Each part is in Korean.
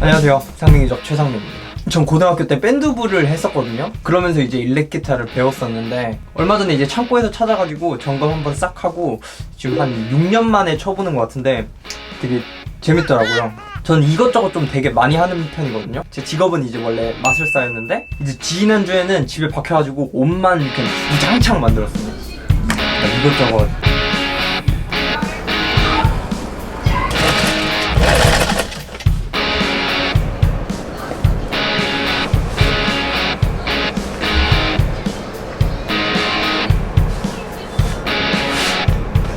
안녕하세요, 상민이적 최상민입니다. 전 고등학교 때 밴드부를 했었거든요. 그러면서 이제 일렉기타를 배웠었는데 얼마 전에 이제 창고에서 찾아가지고 점검 한번 싹 하고 지금 한 6년 만에 쳐보는 것 같은데 되게 재밌더라고요. 저는 이것저것 좀 되게 많이 하는 편이거든요. 제 직업은 이제 원래 마술사였는데 이제 지난주에는 집에 박혀가지고 옷만 이렇게 무장창 만들었습니다. 이것저것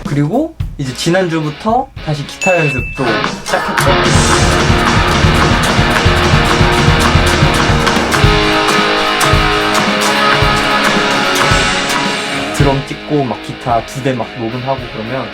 그리고 이제 지난주부터 다시 기타 연습도 시작했죠. 드럼 찍고 막 기타 2대 막 녹음하고 그러면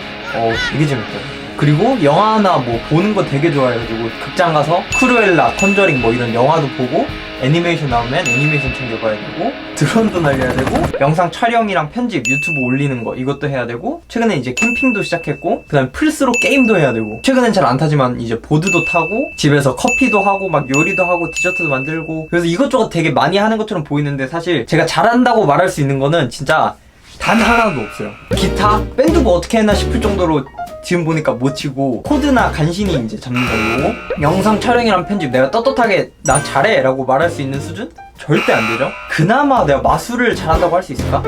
되게 재밌더라고요. 그리고 영화나 뭐 보는 거 되게 좋아해가지고 극장 가서 크루엘라, 컨저링 뭐 이런 영화도 보고 애니메이션 나오면 애니메이션 챙겨봐야 되고 드론도 날려야 되고 영상 촬영이랑 편집, 유튜브 올리는 거 이것도 해야 되고 최근에 이제 캠핑도 시작했고 그 다음에 플스로 게임도 해야 되고 최근엔 잘 안 타지만 이제 보드도 타고 집에서 커피도 하고 막 요리도 하고 디저트도 만들고 그래서 이것저것 되게 많이 하는 것처럼 보이는데 사실 제가 잘한다고 말할 수 있는 거는 진짜 단 하나도 없어요. 기타? 밴드 뭐 어떻게 했나 싶을 정도로 지금 보니까 못 치고 코드나 간신히 이제 잡는 정도고 영상 촬영이랑 편집 내가 떳떳하게 나 잘해 라고 말할 수 있는 수준? 절대 안 되죠. 그나마 내가 마술을 잘한다고 할 수 있을까?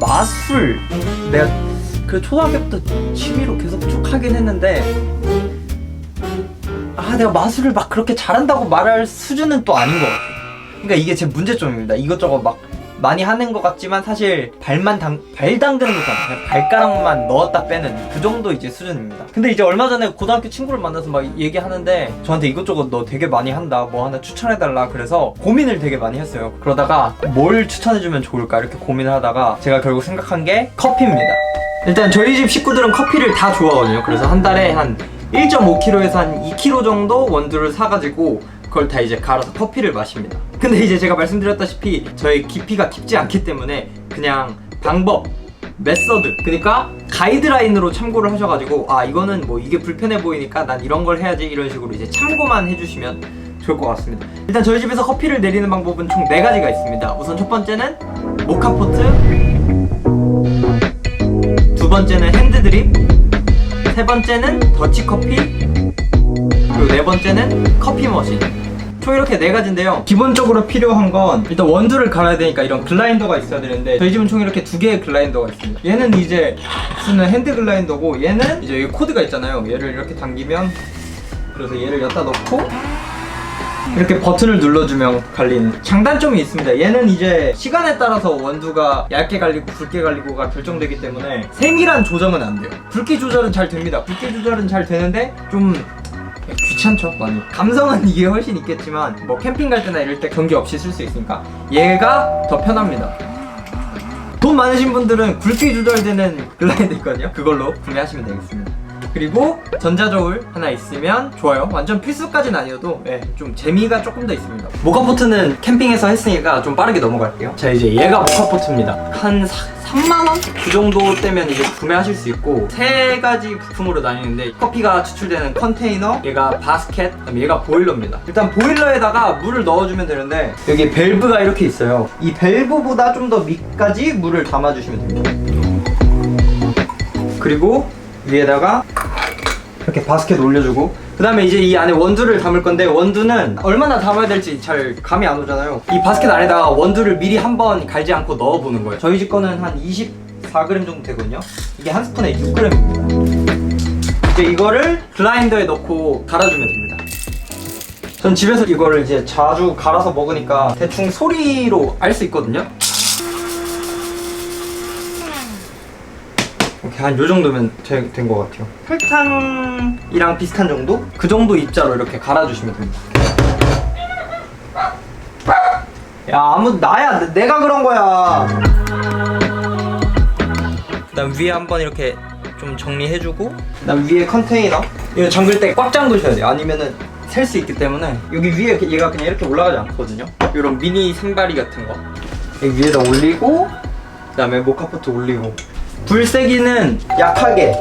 마술 내가 그 초등학교부터 취미로 계속 쭉 하긴 했는데 내가 마술을 막 그렇게 잘한다고 말할 수준은 또 아닌 것 같아. 그러니까 이게 제 문제점입니다. 이것저것 막 많이 하는 것 같지만 사실 발 담그는 것도 아니고 그냥 발가락만 넣었다 빼는 그 정도 이제 수준입니다. 근데 이제 얼마 전에 고등학교 친구를 만나서 막 얘기하는데 저한테 이것저것 너 되게 많이 한다, 뭐 하나 추천해달라 그래서 고민을 되게 많이 했어요. 그러다가 뭘 추천해주면 좋을까 이렇게 고민을 하다가 제가 결국 생각한 게 커피입니다. 일단 저희 집 식구들은 커피를 다 좋아하거든요. 그래서 한 달에 한 1.5kg에서 한 2kg 정도 원두를 사가지고 그걸 다 이제 갈아서 커피를 마십니다. 근데 이제 제가 말씀드렸다시피 저의 깊이가 깊지 않기 때문에 그냥 방법, 메서드, 그러니까 가이드라인으로 참고를 하셔가지고 이거는 뭐 이게 불편해 보이니까 난 이런 걸 해야지 이런 식으로 이제 참고만 해주시면 좋을 것 같습니다. 일단 저희 집에서 커피를 내리는 방법은 총 4가지가 있습니다. 우선 첫 번째는 모카포트, 두 번째는 핸드드립, 세 번째는 더치커피, 그리고 네 번째는 커피 머신. 총 이렇게 4가지인데요. 기본적으로 필요한 건 일단 원두를 갈아야 되니까 이런 글라인더가 있어야 되는데 저희 집은 총 이렇게 2개의 글라인더가 있습니다. 얘는 이제 쓰는 핸드 글라인더고 얘는 이제 여기 코드가 있잖아요. 얘를 이렇게 당기면 그래서 얘를 여기다 넣고 이렇게 버튼을 눌러주면 갈리는 장단점이 있습니다. 얘는 이제 시간에 따라서 원두가 얇게 갈리고 굵게 갈리고가 결정되기 때문에 세밀한 조정은 안 돼요. 굵기 조절은 잘 됩니다. 굵기 조절은 잘 되는데 좀 귀찮죠 많이. 감성은 이게 훨씬 있겠지만 뭐 캠핑 갈 때나 이럴 때 전기 없이 쓸 수 있으니까 얘가 더 편합니다. 돈 많으신 분들은 굵기 조절되는 글라이더 있거든요. 그걸로 구매하시면 되겠습니다. 그리고 전자저울 하나 있으면 좋아요. 완전 필수까지는 아니어도 좀 재미가 조금 더 있습니다. 모카포트는 캠핑에서 했으니까 좀 빠르게 넘어갈게요. 자, 이제 얘가 모카포트입니다. 한 3만원? 그 정도 때면 이제 구매하실 수 있고 3가지 부품으로 나뉘는데 커피가 추출되는 컨테이너, 얘가 바스켓, 그다음에 얘가 보일러입니다. 일단 보일러에다가 물을 넣어주면 되는데 여기 밸브가 이렇게 있어요. 이 밸브보다 좀 더 밑까지 물을 담아주시면 됩니다. 그리고 위에다가 이렇게 바스켓 올려주고 그 다음에 이제 이 안에 원두를 담을 건데 원두는 얼마나 담아야 될지 잘 감이 안 오잖아요. 이 바스켓 안에다가 원두를 미리 한번 갈지 않고 넣어보는 거예요. 저희 집 거는 한 24g 정도 되거든요. 이게 한 스푼에 6g입니다. 이제 이거를 글라인더에 넣고 갈아주면 됩니다. 전 집에서 이거를 이제 자주 갈아서 먹으니까 대충 소리로 알 수 있거든요. 한 요 정도면 된 것 같아요. 설탕이랑 비슷한 정도? 그 정도 입자로 이렇게 갈아주시면 됩니다. 야, 나야, 내가 그런 거야. 그다음 위에 한번 이렇게 좀 정리해주고 그다음 위에 컨테이너 이거 잠글 때 꽉 잠그셔야 돼요. 아니면은 셀 수 있기 때문에 여기 위에 얘가 그냥 이렇게 올라가지 않거든요. 이런 미니 산발이 같은 거 여기 위에다 올리고 그다음에 모카포트 올리고 불 세기는 약하게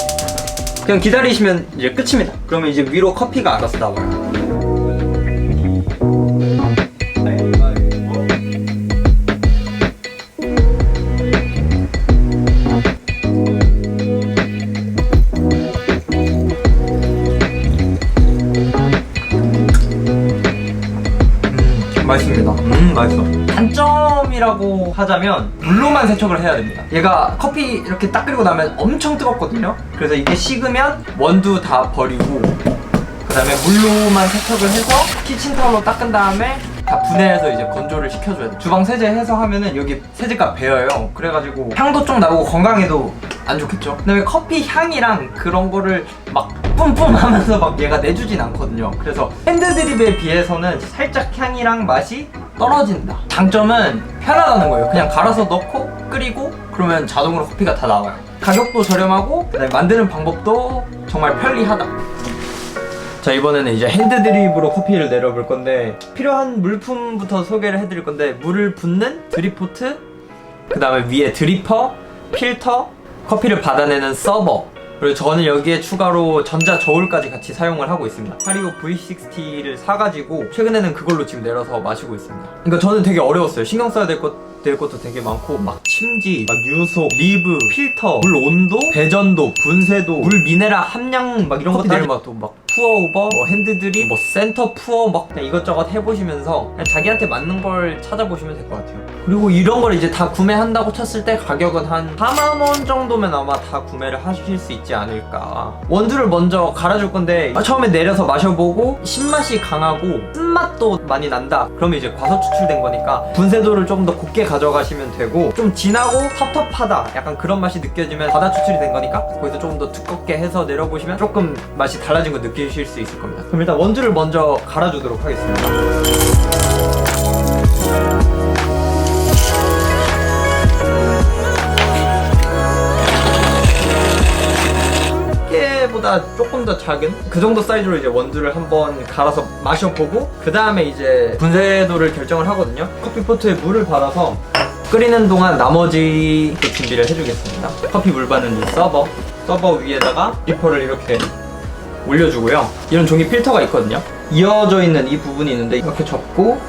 그냥 기다리시면 이제 끝입니다. 그러면 이제 위로 커피가 알아서 나와요. 맛있습니다. 맛있어. 단점이라고 하자면 물로만 세척을 해야 됩니다. 얘가 커피 이렇게 딱 끓이고 나면 엄청 뜨겁거든요. 그래서 이게 식으면 원두 다 버리고 그 다음에 물로만 세척을 해서 키친타올로 닦은 다음에 다 분해해서 이제 건조를 시켜줘야 돼. 주방 세제 해서 하면은 여기 세제가 배어요. 그래가지고 향도 좀 나고 건강에도 안 좋겠죠. 그다음에 커피 향이랑 그런 거를 막 뿜뿜 하면서 막 얘가 내주진 않거든요. 그래서 핸드드립에 비해서는 살짝 향이랑 맛이 떨어진다. 장점은 편하다는 거예요. 그냥 갈아서 넣고 끓이고 그러면 자동으로 커피가 다 나와요. 가격도 저렴하고 그다음에 만드는 방법도 정말 편리하다. 자, 이번에는 이제 핸드드립으로 커피를 내려볼 건데 필요한 물품부터 소개를 해드릴 건데 물을 붓는 드립포트, 그 다음에 위에 드리퍼, 필터, 커피를 받아내는 서버, 그리고 저는 여기에 추가로 전자 저울까지 같이 사용을 하고 있습니다. 하리오 V60를 사가지고 최근에는 그걸로 지금 내려서 마시고 있습니다. 그러니까 저는 되게 어려웠어요. 신경 써야 될 것도 되게 많고 막 침지, 막 유속, 리브, 필터, 물 온도, 배전도, 분쇄도, 물 미네랄 함량 막 이런 것들 막 또 막 푸어오버, 뭐 핸드드립, 뭐 센터 푸어 막 그냥 이것저것 해보시면서 그냥 자기한테 맞는 걸 찾아보시면 될 것 같아요. 그리고 이런 걸 이제 다 구매한다고 쳤을 때 가격은 한 4만원 정도면 아마 다 구매를 하실 수 있지 않을까. 원두를 먼저 갈아줄 건데 처음에 내려서 마셔보고 신맛이 강하고 쓴맛도 많이 난다. 그러면 이제 과서 추출된 거니까 분쇄도를 좀 더 곱게 가져가시면 되고, 좀 진하고 텁텁하다 약간 그런 맛이 느껴지면 과다 추출이 된 거니까 거기서 조금 더 두껍게 해서 내려보시면 조금 맛이 달라진 거 느끼실 수 있을 겁니다. 그럼 일단 원두를 먼저 갈아주도록 하겠습니다. 보다 조금 더 작은 그 정도 사이즈로 이제 원두를 한번 갈아서 마셔보고 그 다음에 이제 분쇄도를 결정을 하거든요. 커피포트에 물을 받아서 끓이는 동안 나머지 또 준비를 해주겠습니다. 커피 물 받는 이 서버 위에다가 드리퍼를 이렇게 올려주고요. 이런 종이 필터가 있거든요. 이어져 있는 이 부분이 있는데 이렇게 접고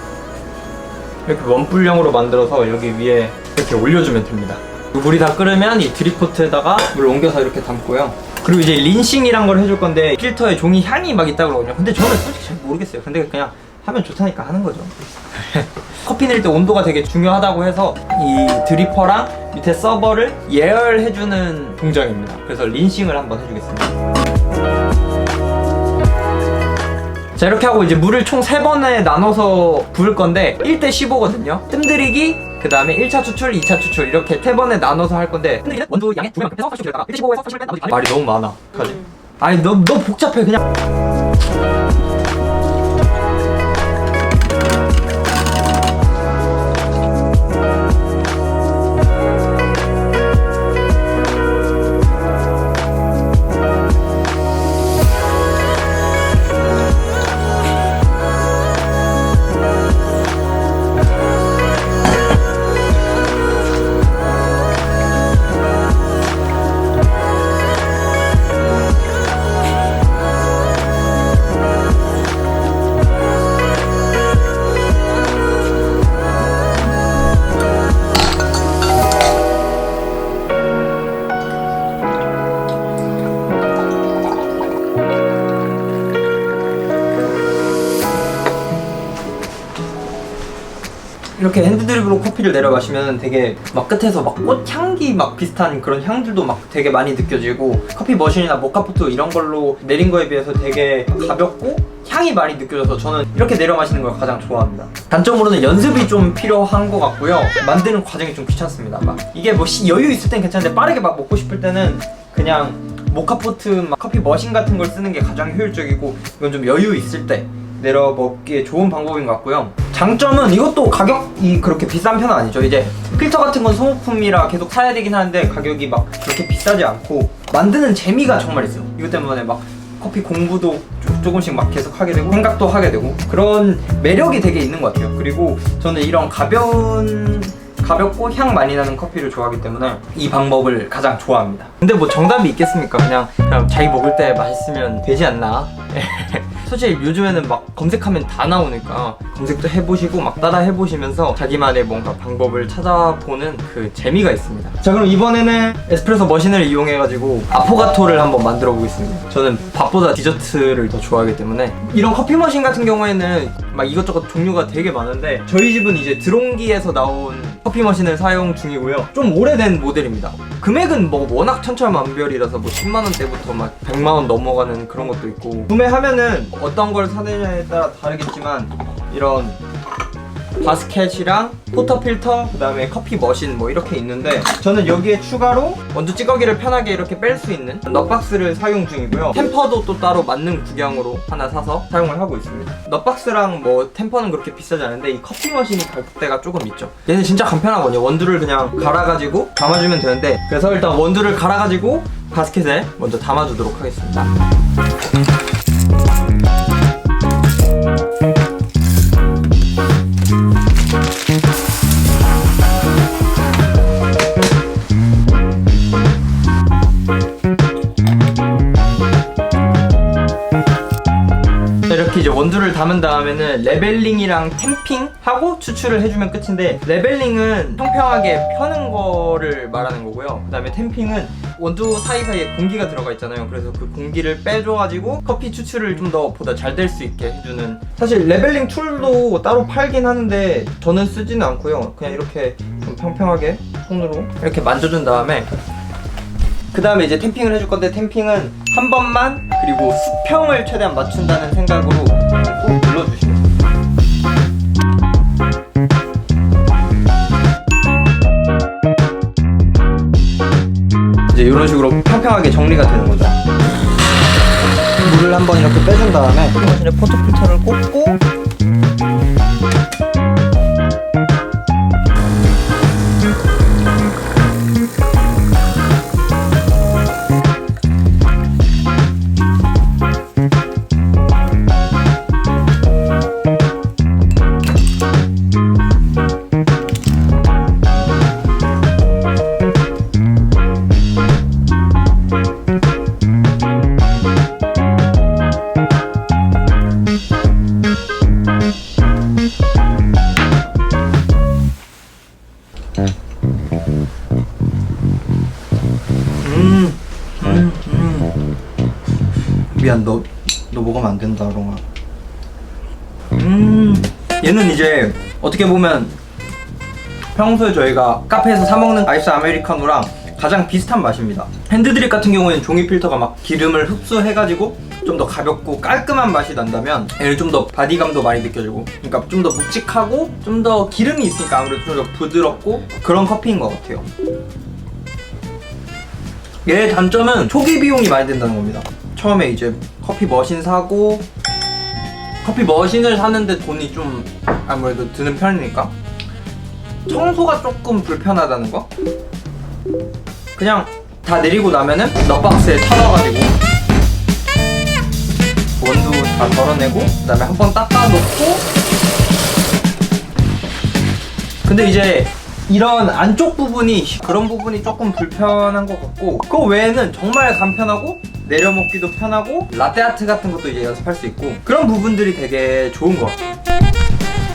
이렇게 원뿔형으로 만들어서 여기 위에 이렇게 올려주면 됩니다. 물이 다 끓으면 이 드립포트에다가 물을 옮겨서 이렇게 담고요. 그리고 이제 린싱이란 걸 해줄 건데 필터에 종이 향이 막 있다고 그러거든요. 근데 저는 솔직히 잘 모르겠어요. 근데 그냥 하면 좋다니까 하는 거죠. 커피 낼 때 온도가 되게 중요하다고 해서 이 드리퍼랑 밑에 서버를 예열해주는 공정입니다. 그래서 린싱을 한번 해주겠습니다. 자, 이렇게 하고 이제 물을 총 3번에 나눠서 부을 건데 1대 15거든요. 뜸들이기, 그 다음에 1차 추출, 2차 추출 이렇게 3번에 나눠서 할 건데 뜸들이기는 원두 양의 2배만큼 해서 40초에다가 1대 15에서 40을 뺀 나머지 말이 너무 많아. 가지. 아니 너무 복잡해 그냥. 이렇게 핸드드립으로 커피를 내려 마시면 되게 막 끝에서 막 꽃향기 막 비슷한 그런 향들도 막 되게 많이 느껴지고, 커피 머신이나 모카포트 이런 걸로 내린 거에 비해서 되게 가볍고 향이 많이 느껴져서 저는 이렇게 내려 마시는 걸 가장 좋아합니다. 단점으로는 연습이 좀 필요한 것 같고요. 만드는 과정이 좀 귀찮습니다. 막 이게 뭐 여유 있을 땐 괜찮은데 빠르게 막 먹고 싶을 때는 그냥 모카포트 막 커피 머신 같은 걸 쓰는 게 가장 효율적이고, 이건 좀 여유 있을 때 내려 먹기에 좋은 방법인 것 같고요. 장점은 이것도 가격이 그렇게 비싼 편은 아니죠. 이제 필터 같은 건 소모품이라 계속 사야 되긴 하는데 가격이 막 그렇게 비싸지 않고 만드는 재미가 정말 있어요. 이것 때문에 막 커피 공부도 조금씩 막 계속 하게 되고 생각도 하게 되고 그런 매력이 되게 있는 것 같아요. 그리고 저는 이런 가벼운 가볍고 향 많이 나는 커피를 좋아하기 때문에 이 방법을 가장 좋아합니다. 근데 뭐 정답이 있겠습니까? 그냥 자기 먹을 때 맛있으면 되지 않나? 솔직히 요즘에는 막 검색하면 다 나오니까 검색도 해보시고 막 따라 해보시면서 자기만의 뭔가 방법을 찾아보는 그 재미가 있습니다. 자, 그럼 이번에는 에스프레소 머신을 이용해가지고 아포가토를 한번 만들어 보겠습니다. 저는 밥보다 디저트를 더 좋아하기 때문에. 이런 커피 머신 같은 경우에는 막 이것저것 종류가 되게 많은데 저희 집은 이제 드론기에서 나온 커피 머신을 사용 중이고요. 좀 오래된 모델입니다. 금액은 뭐 워낙 천차만별이라서 뭐 10만원대부터 막 100만원 넘어가는 그런 것도 있고, 구매하면은 어떤 걸 사느냐에 따라 다르겠지만 이런 바스켓이랑 포터 필터, 그 다음에 커피 머신 뭐 이렇게 있는데, 저는 여기에 추가로 원두 찌꺼기를 편하게 이렇게 뺄 수 있는 넛박스를 사용 중이고요. 템퍼도 또 따로 맞는 구경으로 하나 사서 사용을 하고 있습니다. 넛박스랑 뭐 템퍼는 그렇게 비싸지 않은데 이 커피 머신이 가격대가 조금 있죠. 얘는 진짜 간편하거든요. 원두를 그냥 갈아가지고 담아주면 되는데, 그래서 일단 원두를 갈아가지고 바스켓에 먼저 담아주도록 하겠습니다. 이렇게 이제 원두를 담은 다음에는 레벨링이랑 탬핑하고 추출을 해주면 끝인데, 레벨링은 평평하게 펴는 거를 말하는 거고요. 그 다음에 탬핑은 원두 사이사이에 공기가 들어가 있잖아요. 그래서 그 공기를 빼줘가지고 커피 추출을 좀 더 보다 잘 될 수 있게 해주는. 사실 레벨링 툴도 따로 팔긴 하는데 저는 쓰지는 않고요. 그냥 이렇게 좀 평평하게 손으로 이렇게 만져준 다음에, 그 다음에 이제 탬핑을 해줄 건데, 탬핑은 한 번만, 그리고 수평을 최대한 맞춘다는 생각으로 꾹 눌러주시면 돼요. 이제 이런 식으로 평평하게 정리가 되는 거죠. 물을 한번 이렇게 빼준 다음에 머신에 포트 필터를 꽂고, 미안, 너 먹으면 안 된다, 롱아. 얘는 이제 어떻게 보면 평소에 저희가 카페에서 사 먹는 아이스 아메리카노랑 가장 비슷한 맛입니다. 핸드드립 같은 경우에는 종이 필터가 막 기름을 흡수해가지고 좀 더 가볍고 깔끔한 맛이 난다면, 얘는 좀 더 바디감도 많이 느껴지고, 그러니까 좀 더 묵직하고 좀 더 기름이 있으니까 아무래도 좀 더 부드럽고 그런 커피인 것 같아요. 얘의 단점은 초기 비용이 많이 든다는 겁니다. 처음에 이제 커피 머신 사고, 커피 머신을 사는데 돈이 좀 아무래도 드는 편이니까 청소가 조금 불편하다는 거? 그냥 다 내리고 나면은 넛박스에 털어가지고 원두 다 덜어내고, 그 다음에 한 번 닦아놓고, 근데 이제 이런 안쪽 부분이, 그런 부분이 조금 불편한 것 같고, 그 외에는 정말 간편하고 내려먹기도 편하고 라떼아트 같은 것도 이제 연습할 수 있고, 그런 부분들이 되게 좋은 것 같아요.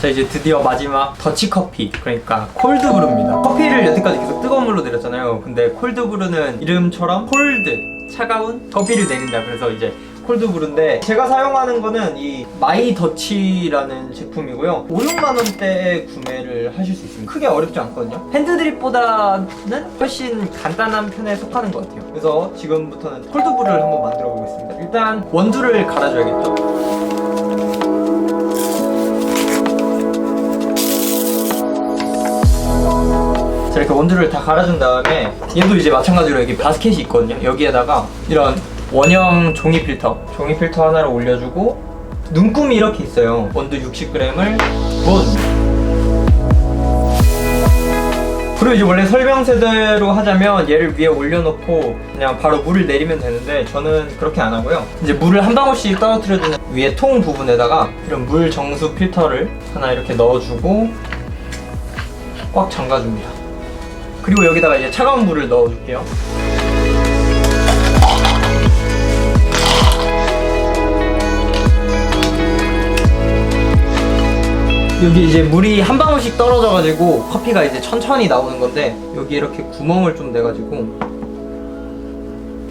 자, 이제 드디어 마지막 더치커피, 그러니까 콜드브루입니다. 커피를 여태까지 계속 뜨거운 물로 내렸잖아요. 근데 콜드브루는 이름처럼 콜드, 차가운 커피를 내린다. 그래서 이제 콜드브루인데, 제가 사용하는 거는 이 마이더치라는 제품이고요. 5, 6만원대에 구매를 하실 수 있습니다. 크게 어렵지 않거든요. 핸드드립보다는 훨씬 간단한 편에 속하는 것 같아요. 그래서 지금부터는 콜드브루를 한번 만들어 보겠습니다. 일단 원두를 갈아줘야겠죠. 자, 이렇게 원두를 다 갈아준 다음에, 얘도 이제 마찬가지로 여기 바스켓이 있거든요. 여기에다가 이런 원형 종이 필터 하나를 올려주고, 눈금이 이렇게 있어요. 원두 60g을 부어줍니다. 그리고 이제 원래 설명서대로 하자면 얘를 위에 올려놓고 그냥 바로 물을 내리면 되는데, 저는 그렇게 안 하고요. 이제 물을 한 방울씩 떨어뜨려주는 위에 통 부분에다가 이런 물 정수 필터를 하나 이렇게 넣어주고, 꽉 잠가줍니다. 그리고 여기다가 이제 차가운 물을 넣어줄게요. 여기 이제 물이 한 방울씩 떨어져가지고 커피가 이제 천천히 나오는 건데, 여기 이렇게 구멍을 좀 내가지고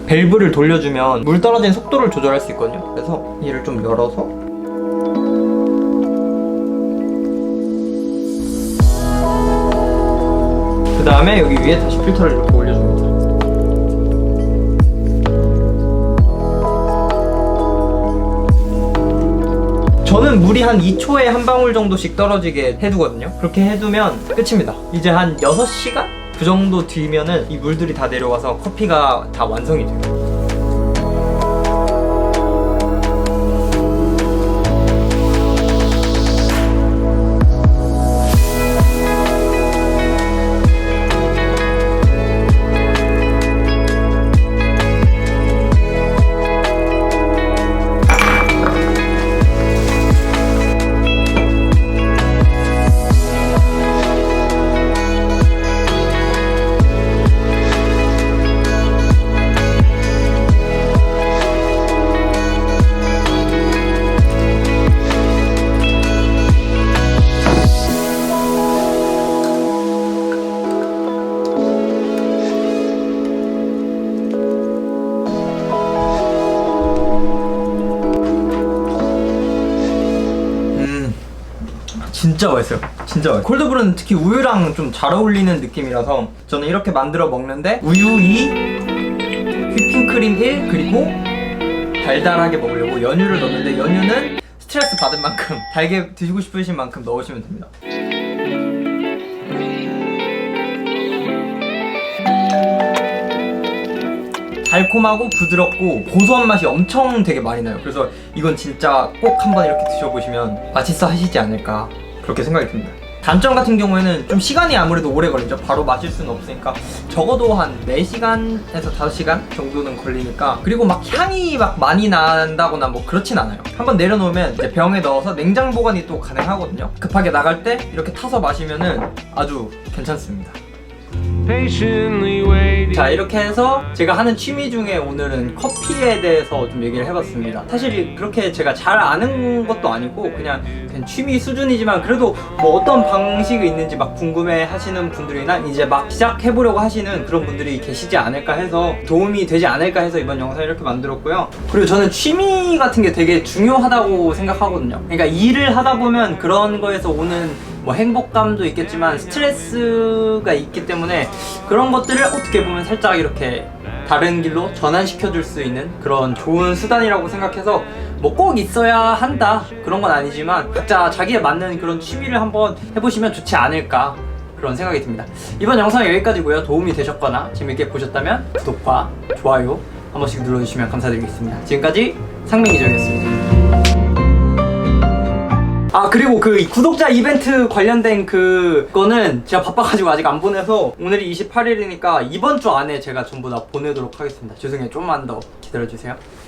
밸브를 돌려주면 물 떨어지는 속도를 조절할 수 있거든요. 그래서 얘를 좀 열어서 그 다음에 여기 위에 다시 필터를 이렇게 올려줍니다. 저는 물이 한 2초에 한 방울 정도씩 떨어지게 해두거든요. 그렇게 해두면 끝입니다. 이제 한 6시간? 그 정도 뒤면은 이 물들이 다 내려와서 커피가 다 완성이 돼요. 진짜 맛있어요. 진짜 맛있어요. 콜드브루는 특히 우유랑 좀 잘 어울리는 느낌이라서 저는 이렇게 만들어 먹는데, 우유 2, 휘핑크림 1, 그리고 달달하게 먹으려고 연유를 넣는데, 연유는 스트레스 받은 만큼, 달게 드시고 싶으신 만큼 넣으시면 됩니다. 달콤하고 부드럽고 고소한 맛이 엄청 되게 많이 나요. 그래서 이건 진짜 꼭 한번 이렇게 드셔보시면 맛있어 하시지 않을까, 그렇게 생각이 듭니다. 단점 같은 경우에는 좀 시간이 아무래도 오래 걸리죠. 바로 마실 수는 없으니까 적어도 한 4시간에서 5시간 정도는 걸리니까. 그리고 막 향이 막 많이 난다거나 뭐 그렇진 않아요. 한번 내려놓으면 이제 병에 넣어서 냉장 보관이 또 가능하거든요. 급하게 나갈 때 이렇게 타서 마시면은 아주 괜찮습니다. 자, 이렇게 해서 제가 하는 취미 중에 오늘은 커피에 대해서 좀 얘기를 해봤습니다. 사실 그렇게 제가 잘 아는 것도 아니고 그냥 취미 수준이지만, 그래도 뭐 어떤 방식이 있는지 막 궁금해 하시는 분들이나 이제 막 시작해보려고 하시는 그런 분들이 계시지 않을까 해서, 도움이 되지 않을까 해서 이번 영상을 이렇게 만들었고요. 그리고 저는 취미 같은 게 되게 중요하다고 생각하거든요. 그러니까 일을 하다 보면 그런 거에서 오는 뭐 행복감도 있겠지만 스트레스가 있기 때문에, 그런 것들을 어떻게 보면 살짝 이렇게 다른 길로 전환시켜 줄 수 있는 그런 좋은 수단이라고 생각해서, 뭐 꼭 있어야 한다 그런 건 아니지만 각자 자기에 맞는 그런 취미를 한번 해보시면 좋지 않을까, 그런 생각이 듭니다. 이번 영상은 여기까지고요. 도움이 되셨거나 재밌게 보셨다면 구독과 좋아요 한 번씩 눌러주시면 감사드리겠습니다. 지금까지 상민기정이었습니다. 아, 그리고 그 구독자 이벤트 관련된 그거는 제가 바빠가지고 아직 안 보내서, 오늘이 28일이니까 이번 주 안에 제가 전부 다 보내도록 하겠습니다. 죄송해요. 좀만 더 기다려주세요.